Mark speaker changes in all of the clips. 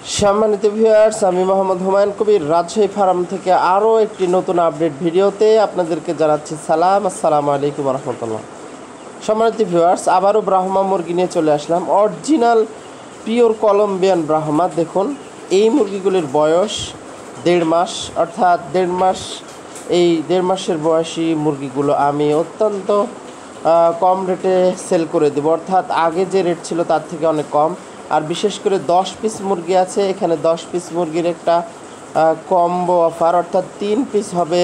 Speaker 1: সম্মানিত ভিউয়ার্স, আমি মোহাম্মদ হুমায়ুন কবির রাজশাহী ফার্ম থেকে আরও একটি নতুন আপডেট ভিডিওতে আপনাদেরকে জানাচ্ছি সালাম। আসসালামু আলাইকুম রহমতুল্লাহ। সম্মানিত ভিউয়ার্স, আবারও ব্রাহ্মা মুরগি নিয়ে চলে আসলাম। Original pure Colombian Brahma. দেখুন, এই মুরগিগুলির বয়স 1.5 মাস, অর্থাৎ 1.5 মাস। এই 1.5 মাসের বয়সী মুরগিগুলো আমি অত্যন্ত কম রেটে সেল করে দেবো, অর্থাৎ আগে যে রেট ছিল তার থেকে অনেক কম। আর বিশেষ করে 10 পিস মুরগি আছে, এখানে 10 পিস মুরগির একটা কম্বো অফার, অর্থাৎ 3 পিস হবে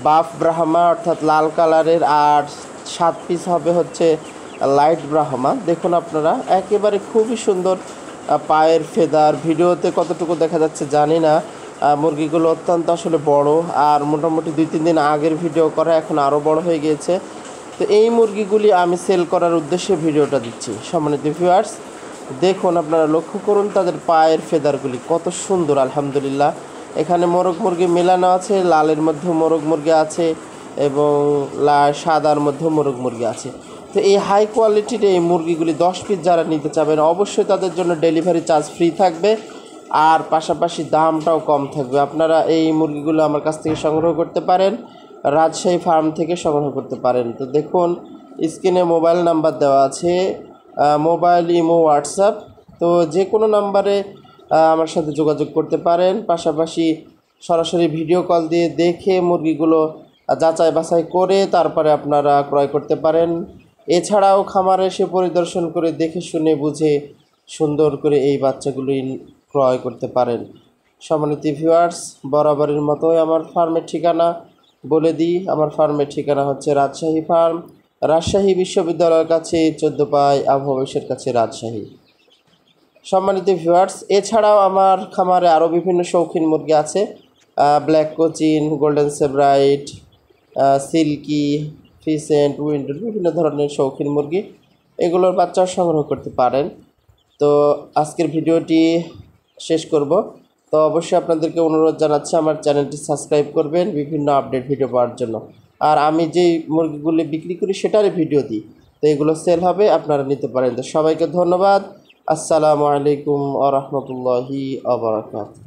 Speaker 1: বাফ ব্রাহ্মা অর্থাৎ লাল কালারের, আর 7 পিস হবে হচ্ছে লাইট ব্রাহ্মা। দেখুন আপনারা, একেবারে খুবই সুন্দর পায়ের ফেদার। ভিডিওতে কতটুকু দেখা যাচ্ছে জানি না। মুরগিগুলো অত্যন্ত আসলে বড়, আর মোটামুটি 2-3 দিন আগের ভিডিও করা, এখন আরও বড় হয়ে গিয়েছে। তো এই মুরগিগুলি আমি সেল করার উদ্দেশ্যে ভিডিওটা দিচ্ছি। সম্মানিত ভিউয়ার্স, দেখুন আপনারা লক্ষ্য করুন তাদের পায়ের ফেদারগুলি কত সুন্দর। আলহামদুলিল্লাহ, এখানে মোরগ মুরগি মেলানো আছে, লালের মধ্যে মোরগ মুরগি আছে এবং সাদার মধ্যে মোরগ মুরগি আছে। তো এই হাই কোয়ালিটির এই মুরগিগুলি 10 পিস যারা নিতে চাবেন, অবশ্যই তাদের জন্য ডেলিভারি চার্জ ফ্রি থাকবে, আর পাশাপাশি দামটাও কম থাকবে। আপনারা এই মুরগিগুলো আমার কাছ থেকে সংগ্রহ করতে পারেন, রাজশাহী ফার্ম থেকে সংগ্রহ করতে পারেন। তো দেখুন, স্ক্রিনে মোবাইল নাম্বার দেওয়া আছে, মোবাইল, ইমো, হোয়াটসঅ্যাপ। তো যে কোনো নাম্বারে আমার সাথে যোগাযোগ করতে পারেন। পাশাপাশি সরাসরি ভিডিও কল দিয়ে দেখে মুরগিগুলো যাচাই বাছাই করে তারপরে আপনারা ক্রয় করতে পারেন। এছাড়াও খামারে এসে পরিদর্শন করে দেখে শুনে বুঝে সুন্দর করে এই বাচ্চাগুলি ক্রয় করতে পারেন। সম্মানিত ভিউয়ার্স, বরাবরের মতোই আমার ফার্মের ঠিকানা বলে দিই। আমার ফার্মের ঠিকানা হচ্ছে রাজশাহী ফার্ম, রাজশাহী বিশ্ববিদ্যালয়ের কাছে, 14 পাই আবহাওয়ার কাছে, রাজশাহী। সম্মানিত ভিউয়ার্স, এছাড়াও আমার খামারে আরও বিভিন্ন শৌখিন মুরগি আছে, black Cochin, golden Sebright, silky, pheasant, উইন্ডোর, বিভিন্ন ধরনের শৌখিন মুরগি, এগুলোর বাচ্চাও সংগ্রহ করতে পারেন। তো আজকের ভিডিওটি শেষ করব। তো অবশ্যই আপনাদেরকে অনুরোধ জানাচ্ছি আমার চ্যানেলটি সাবস্ক্রাইব করবেন বিভিন্ন আপডেট ভিডিও পাওয়ার জন্য। আর আমি যেই মুরগিগুলি বিক্রি করি সেটারই ভিডিও দিই, তো এগুলো সেল হবে, আপনারা নিতে পারেন। তো সবাইকে ধন্যবাদ। আসসালামু আলাইকুম ওয়া রাহমাতুল্লাহি ওয়া বারাকাতুহু।